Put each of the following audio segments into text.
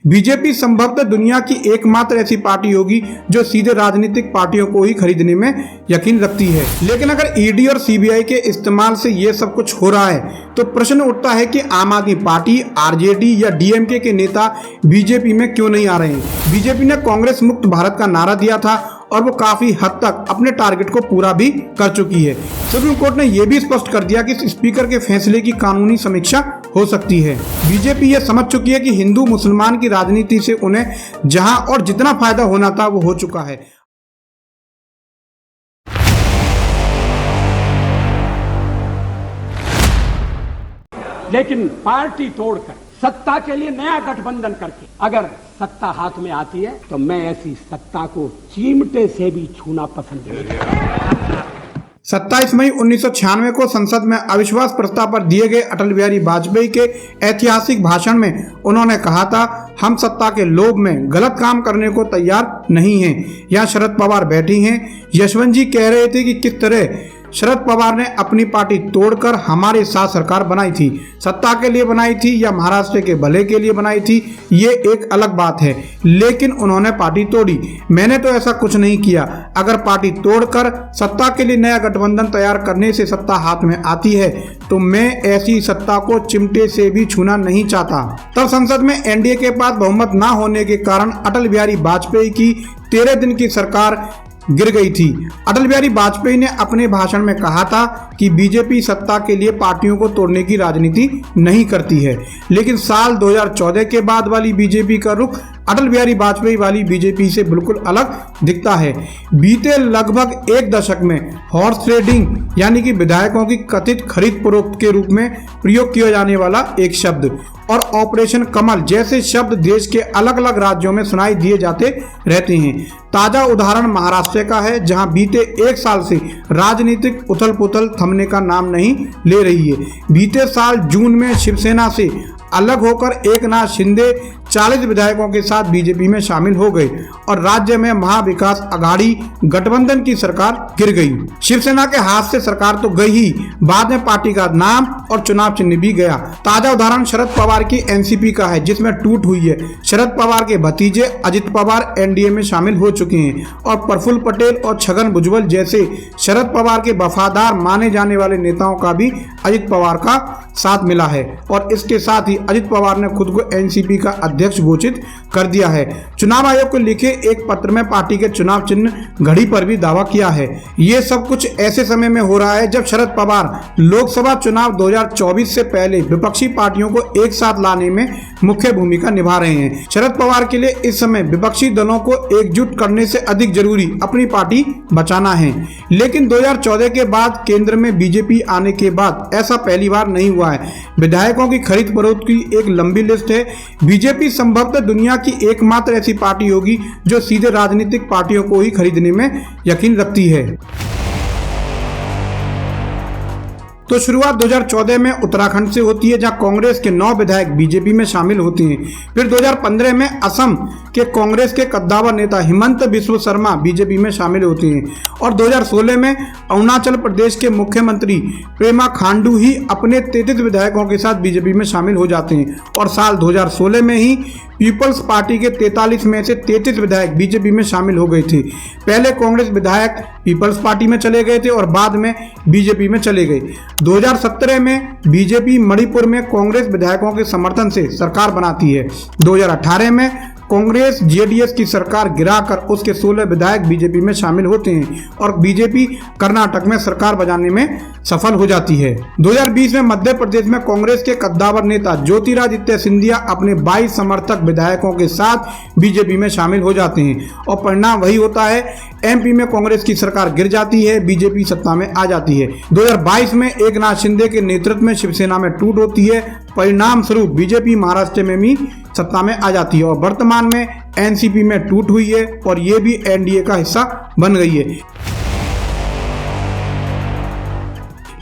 BJP संभवतः दुनिया की एकमात्र ऐसी पार्टी होगी जो सीधे राजनीतिक पार्टियों को ही खरीदने में यकीन रखती है। लेकिन अगर ईडी और सीबीआई के इस्तेमाल से ये सब कुछ हो रहा है तो प्रश्न उठता है कि आम आदमी पार्टी, आरजेडी या डीएमके के नेता बीजेपी में क्यों नहीं आ रहे हैं। बीजेपी ने कांग्रेस मुक्त भारत का नारा दिया था और वो काफी हद तक अपने टारगेट को पूरा भी कर चुकी है। सुप्रीम कोर्ट ने यह भी स्पष्ट कर दिया कि स्पीकर के फैसले की कानूनी समीक्षा हो सकती है। बीजेपी ये समझ चुकी है कि हिंदू मुसलमान की राजनीति से उन्हें जहां और जितना फायदा होना था वो हो चुका है। लेकिन पार्टी तोड़कर सत्ता के लिए नया गठबंधन करके अगर सत्ता हाथ में आती है तो मैं ऐसी सत्ता को चिमटे से भी छूना पसंद नहीं करता। 27 मई 1996 को संसद में अविश्वास प्रस्ताव पर दिए गए अटल बिहारी वाजपेयी के ऐतिहासिक भाषण में उन्होंने कहा था, हम सत्ता के लोभ में गलत काम करने को तैयार नहीं हैं। यहाँ शरद पवार बैठी हैं। यशवंत जी कह रहे थे कि किस तरह शरद पवार ने अपनी पार्टी तोड़कर हमारे साथ सरकार बनाई थी। सत्ता के लिए बनाई थी या महाराष्ट्र के भले के लिए बनाई थी, ये एक अलग बात है, लेकिन उन्होंने पार्टी तोड़ी। मैंने तो ऐसा कुछ नहीं किया। अगर पार्टी तोड़कर सत्ता के लिए नया गठबंधन तैयार करने से सत्ता हाथ में आती है तो मैं ऐसी सत्ता को चिमटे से भी छूना नहीं चाहता। तब संसद में एनडीए के पास बहुमत न होने के कारण अटल बिहारी वाजपेयी की 13 दिन की सरकार गिर गई थी। अटल बिहारी वाजपेयी ने अपने भाषण में कहा था कि बीजेपी सत्ता के लिए पार्टियों को तोड़ने की राजनीति नहीं करती है, लेकिन साल 2014 के बाद वाली बीजेपी का रुख अटल बिहारी वाजपेयी वाली बीजेपी से बिल्कुल अलग दिखता है। बीते लगभग एक दशक में हॉर्स ट्रेडिंग यानी कि विधायकों की कथित खरीद फरोख्त के रूप में प्रयोग किया जाने वाला एक शब्द और ऑपरेशन कमल जैसे शब्द देश के अलग अलग राज्यों में सुनाई दिए जाते रहते हैं। ताजा उदाहरण महाराष्ट्र का है, जहां बीते एक साल से राजनीतिक उथल पुथल थमने का नाम नहीं ले रही है। बीते साल जून में शिवसेना से अलग होकर एकनाथ शिंदे 40 विधायकों के साथ बीजेपी में शामिल हो गए और राज्य में महाविकास आघाड़ी गठबंधन की सरकार गिर गई। शिवसेना के हाथ से सरकार तो गई ही, बाद में पार्टी का नाम और चुनाव चिन्ह भी गया। ताजा उदाहरण शरद पवार की एनसीपी का है, जिसमें टूट हुई है। शरद पवार के भतीजे अजित पवार एनडीए में शामिल हो चुके हैं और प्रफुल्ल पटेल और छगन भुजबल जैसे शरद पवार के वफादार माने जाने वाले नेताओं का भी अजित पवार का साथ मिला है और इसके साथ ही अजित पवार ने खुद को एनसीपी का अध्यक्ष घोषित कर दिया है। चुनाव आयोग को लिखे एक पत्र में पार्टी के चुनाव चिन्ह घड़ी पर भी दावा किया है। ये सब कुछ ऐसे समय में हो रहा है जब शरद पवार लोकसभा चुनाव 2024 से पहले विपक्षी पार्टियों को एक साथ लाने में मुख्य भूमिका निभा रहे हैं। शरद पवार के लिए इस समय विपक्षी दलों को एकजुट करने से अधिक जरूरी अपनी पार्टी बचाना है। लेकिन 2014 के बाद केंद्र में बीजेपी आने के बाद ऐसा पहली बार नहीं हुआ है। विधायकों की खरीद फरोख्त की एक लंबी लिस्ट है। बीजेपी संभवतः दुनिया की एकमात्र ऐसी पार्टी होगी जो सीधे राजनीतिक पार्टियों को ही खरीदने में यकीन रखती है। तो शुरुआत 2014 में उत्तराखंड से होती है, जहां कांग्रेस के 9 विधायक बीजेपी में शामिल होते हैं। फिर 2015 में असम के कांग्रेस के कद्दावर नेता हिमंत बिस्व शर्मा बीजेपी में शामिल होते हैं और 2016 में अरुणाचल प्रदेश के मुख्यमंत्री पेमा खांडू ही अपने 33 विधायकों के साथ बीजेपी में शामिल हो जाते हैं और साल 2016 में ही पीपल्स पार्टी के 43 में से 33 विधायक बीजेपी में शामिल हो गए थे। पहले कांग्रेस विधायक पीपल्स पार्टी में चले गए थे और बाद में बीजेपी में चले गए। 2017 में बीजेपी मणिपुर में कांग्रेस विधायकों के समर्थन से सरकार बनाती है। 2018 में कांग्रेस जेडीएस की सरकार गिराकर उसके 16 विधायक बीजेपी में शामिल होते हैं और बीजेपी कर्नाटक में सरकार बजाने में सफल हो जाती है। 2020 में मध्य प्रदेश में कांग्रेस के कद्दावर नेता ज्योतिरादित्य सिंधिया अपने 22 समर्थक विधायकों के साथ बीजेपी में शामिल हो जाते हैं और परिणाम वही होता है। एमपी में कांग्रेस की सरकार गिर जाती है, बीजेपी सत्ता में आ जाती है। 2022 में एकनाथ शिंदे के नेतृत्व में शिवसेना में टूट होती है। परिणाम स्वरूप बीजेपी महाराष्ट्र में भी सत्ता में आ जाती है और वर्तमान में एनसीपी में टूट हुई है और ये भी एनडीए का हिस्सा बन गई है।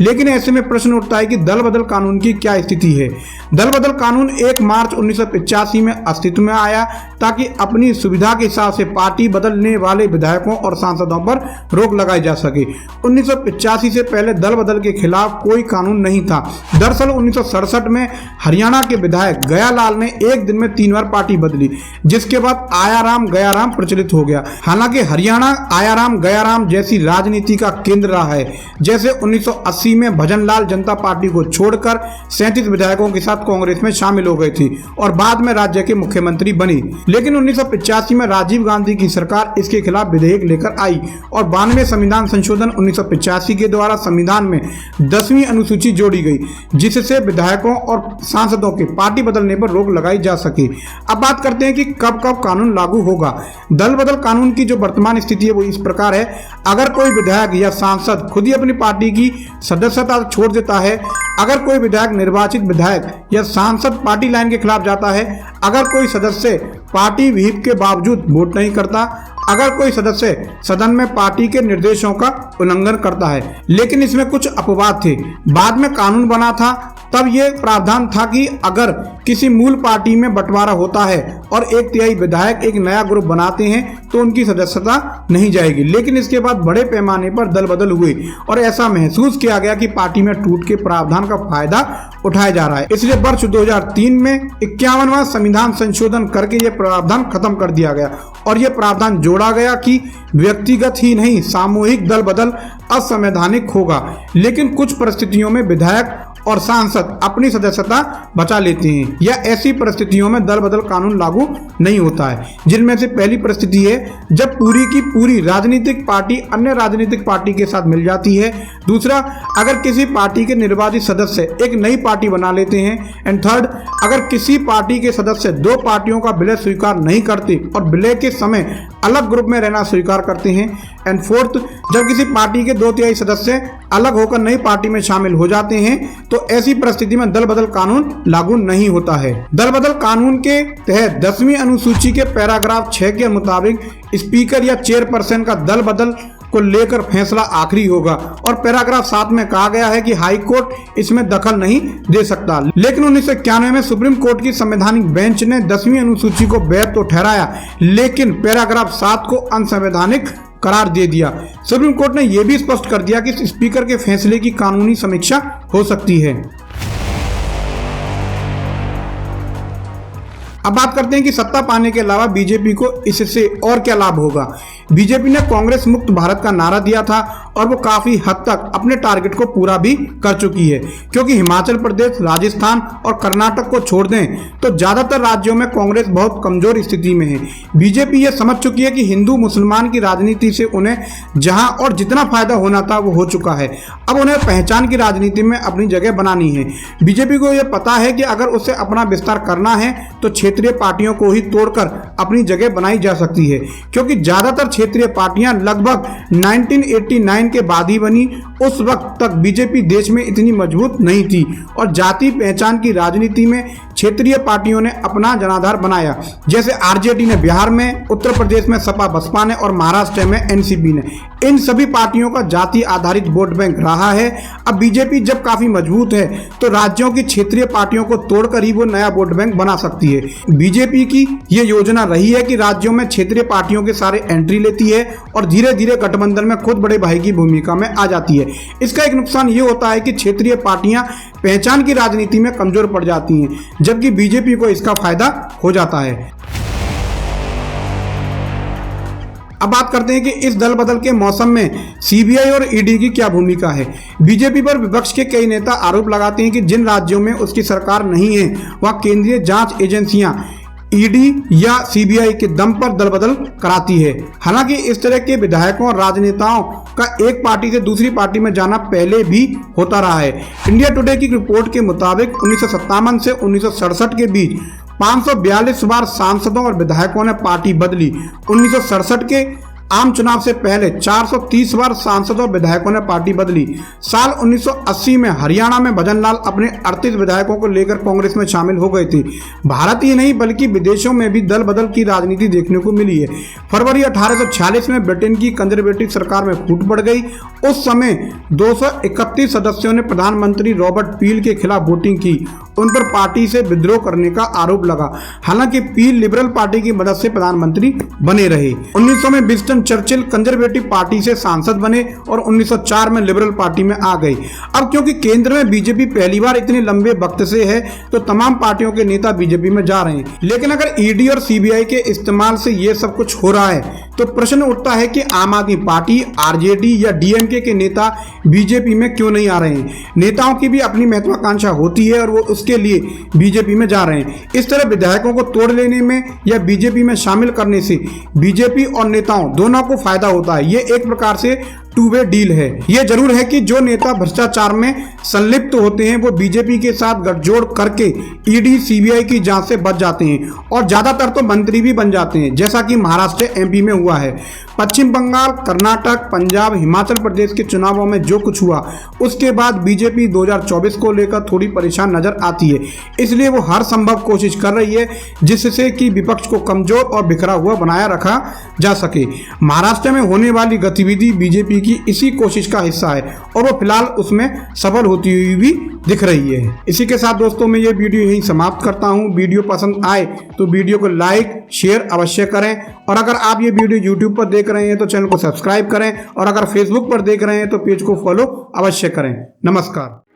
लेकिन ऐसे में प्रश्न उठता है कि दल बदल कानून की क्या स्थिति है। दल बदल कानून 1 मार्च 1985 में अस्तित्व में आया ताकि अपनी सुविधा के हिसाब से पार्टी बदलने वाले विधायकों और सांसदों पर रोक लगाई जा सके। 1985 से पहले दल बदल के खिलाफ कोई कानून नहीं था। दरअसल 1967 में हरियाणा के विधायक गयालाल ने एक दिन में 3 बार पार्टी बदली, जिसके बाद आयाराम गयाराम प्रचलित हो गया। हालांकि हरियाणा आयाराम गयाराम जैसी राजनीति का केंद्र रहा है। जैसे 1980 में भजनलाल जनता पार्टी को छोड़कर 37 विधायकों के साथ कांग्रेस में शामिल हो गई थी और बाद में राज्य के मुख्यमंत्री बनी। लेकिन 1985 में राजीव गांधी की सरकार इसके खिलाफ विधेयक लेकर आई और 92 संविधान संशोधन 1985 के द्वारा संविधान में 10वीं अनुसूची जोड़ी गई, जिससे विधायकों और सांसदों के पार्टी बदलने पर रोक लगाई जा सके। अब बात करते हैं कि कब कब कानून लागू होगा। दल बदल कानून की जो वर्तमान स्थिति है वो इस प्रकार है। अगर कोई विधायक या सांसद खुद ही अपनी पार्टी की सदस्यता छोड़ देता है, अगर कोई विधायक निर्वाचित विधायक या सांसद पार्टी लाइन के खिलाफ जाता है, अगर कोई सदस्य पार्टी व्हिप के बावजूद वोट नहीं करता, अगर कोई सदस्य सदन में पार्टी के निर्देशों का उल्लंघन करता है। लेकिन इसमें कुछ अपवाद थे। बाद में कानून बना था तब यह प्रावधान था कि अगर किसी मूल पार्टी में बंटवारा होता है और 1/3 विधायक एक नया ग्रुप बनाते हैं तो उनकी सदस्यता नहीं जाएगी। लेकिन इसके बाद बड़े पैमाने पर दल बदल हुए और ऐसा महसूस किया गया कि पार्टी में टूट के प्रावधान का फायदा उठाया जा रहा है। इसलिए वर्ष 2003 में 51वां संविधान संशोधन करके यह प्रावधान खत्म कर दिया गया और यह प्रावधान जोड़ा गया कि व्यक्तिगत ही नहीं सामूहिक दल बदल असंवैधानिक होगा। लेकिन कुछ परिस्थितियों में विधायक और सांसद अपनी सदस्यता बचा लेते हैं या ऐसी परिस्थितियों में दल बदल कानून लागू नहीं होता है, जिनमें से पहली परिस्थिति है जब पूरी की पूरी राजनीतिक पार्टी अन्य राजनीतिक पार्टी के साथ मिल जाती है। दूसरा, अगर किसी पार्टी के निर्वाचित सदस्य एक नई पार्टी बना लेते हैं। एंड थर्ड, अगर किसी पार्टी के सदस्य 2 पार्टियों का विलय स्वीकार नहीं करते और विलय के समय अलग ग्रुप में रहना स्वीकार करते हैं। एंड फोर्थ, जब किसी पार्टी के 2/3 सदस्य अलग होकर नई पार्टी में शामिल हो जाते हैं तो ऐसी परिस्थिति में दल बदल कानून लागू नहीं होता है। दल बदल कानून के तहत 10वीं अनुसूची के पैराग्राफ 6 के मुताबिक स्पीकर या चेयरपर्सन का दल बदल को लेकर फैसला आखिरी होगा और पैराग्राफ 7 में कहा गया है कि हाई कोर्ट इसमें दखल नहीं दे सकता। लेकिन 1991 में सुप्रीम कोर्ट की संवैधानिक बेंच ने 10वीं अनुसूची को वैध तो ठहराया, लेकिन पैराग्राफ 7 को अनसंवैधानिक करार दे दिया। सुप्रीम कोर्ट ने यह भी स्पष्ट कर दिया कि स्पीकर के फैसले की कानूनी समीक्षा हो सकती है। अब बात करते हैं कि सत्ता पाने के अलावा बीजेपी को इससे और क्या लाभ होगा। बीजेपी ने कांग्रेस मुक्त भारत का नारा दिया था और वो काफी हद तक अपने टारगेट को पूरा भी कर चुकी है, क्योंकि हिमाचल प्रदेश, राजस्थान और कर्नाटक को छोड़ दें तो ज्यादातर राज्यों में कांग्रेस बहुत कमजोर स्थिति में है। बीजेपी ये समझ चुकी है कि हिंदू मुसलमान की राजनीति से उन्हें जहां और जितना फायदा होना था वो हो चुका है। अब उन्हें पहचान की राजनीति में अपनी जगह बनानी है। बीजेपी को यह पता है कि अगर उसे अपना विस्तार करना है तो क्षेत्रीय पार्टियों को ही तोड़कर अपनी जगह बनाई जा सकती है, क्योंकि ज्यादातर क्षेत्रीय पार्टियां लगभग 1989 के बाद ही बनी। उस वक्त तक बीजेपी देश में इतनी मजबूत नहीं थी और जाति पहचान की राजनीति में क्षेत्रीय पार्टियों ने अपना जनाधार बनाया। जैसे आरजेडी ने बिहार में, उत्तर प्रदेश में सपा बसपा ने और महाराष्ट्र में एनसीपी ने। इन सभी पार्टियों का जाति आधारित वोट बैंक रहा है। अब बीजेपी जब काफी मजबूत है तो राज्यों की क्षेत्रीय पार्टियों को तोड़कर ही वो नया वोट बैंक बना सकती है। बीजेपी की ये योजना रही है कि राज्यों में क्षेत्रीय पार्टियों के सारे एंट्री लेती है और धीरे धीरे गठबंधन में खुद बड़े भाई की भूमिका में आ जाती है। इसका एक नुकसान ये होता है कि क्षेत्रीय पार्टियां पहचान की राजनीति में कमजोर पड़ जाती हैं, जबकि बीजेपी को इसका फायदा हो जाता है। अब बात करते हैं कि इस दल बदल के मौसम में सीबीआई और ईडी की क्या भूमिका है। बीजेपी पर विपक्ष के कई नेता आरोप लगाते हैं कि जिन राज्यों में उसकी सरकार नहीं है वहां केंद्रीय जांच एजेंसियां ईडी या सीबीआई के दम पर दल बदल कराती है। हालांकि इस तरह के विधायकों और राजनेताओं का एक पार्टी से दूसरी पार्टी में जाना पहले भी होता रहा है। इंडिया टुडे की रिपोर्ट के मुताबिक 1957 से 1967 के बीच 542 बार सांसदों और विधायकों ने पार्टी बदली। 1967 के आम चुनाव से पहले 430 बार सांसद और विधायकों ने पार्टी बदली। साल 1980 में हरियाणा में भजन लाल अपने 38 विधायकों को लेकर कांग्रेस में शामिल हो गए थे। भारत ही नहीं बल्कि विदेशों में भी दल बदल की राजनीति देखने को मिली है। फरवरी 1846 में ब्रिटेन की कंजर्वेटिव सरकार में फूट पड़ गई। उस समय 231 सदस्यों ने प्रधानमंत्री रॉबर्ट पील के खिलाफ वोटिंग की। उन पर पार्टी से विद्रोह करने का आरोप लगा। हालांकि पील लिबरल पार्टी की मदद से प्रधानमंत्री बने रहे। 1900 में विंस्टन चर्चिल कंजर्वेटिव पार्टी से सांसद बने और 1904 में लिबरल पार्टी में आ गए। अब क्योंकि केंद्र में बीजेपी पहली बार इतने लंबे वक्त से है तो तमाम पार्टियों के नेता बीजेपी में जा रहे हैं। लेकिन अगर ईडी और सीबीआई के इस्तेमाल से ये सब कुछ हो रहा है तो प्रश्न उठता है कि आम आदमी पार्टी, आरजेडी या डीएमके के नेता बीजेपी में क्यों नहीं आ रहे हैं। नेताओं की भी अपनी महत्वाकांक्षा होती है और वो उसके लिए बीजेपी में जा रहे हैं। इस तरह विधायकों को तोड़ लेने में या बीजेपी में शामिल करने से बीजेपी और नेताओं दोनों को फायदा होता है। ये एक प्रकार से टू वे डील है। ये जरूर है कि जो नेता भ्रष्टाचार में संलिप्त होते हैं वो बीजेपी के साथ गठजोड़ करके ईडी सीबीआई की जांच से बच जाते हैं और ज्यादातर तो मंत्री भी बन जाते हैं, जैसा कि महाराष्ट्र एमपी में हुआ है। पश्चिम बंगाल, कर्नाटक, पंजाब, हिमाचल प्रदेश के चुनावों में जो कुछ हुआ उसके बाद बीजेपी 2024 को लेकर थोड़ी परेशान नजर आती है। इसलिए वो हर संभव कोशिश कर रही है जिससे कि विपक्ष को कमजोर और बिखरा हुआ बनाया रखा जा सके। महाराष्ट्र में होने वाली गतिविधि बीजेपी की इसी कोशिश का हिस्सा है और वो फिलहाल उसमें सफल होती हुई भी दिख रही है। इसी के साथ दोस्तों मैं ये वीडियो यहीं समाप्त करता हूँ। वीडियो पसंद आए तो वीडियो को लाइक शेयर अवश्य करें और अगर आप ये वीडियो यूट्यूब पर देख रहे हैं तो चैनल को सब्सक्राइब करें और अगर फेसबुक पर देख रहे हैं तो पेज को फॉलो अवश्य करें। नमस्कार।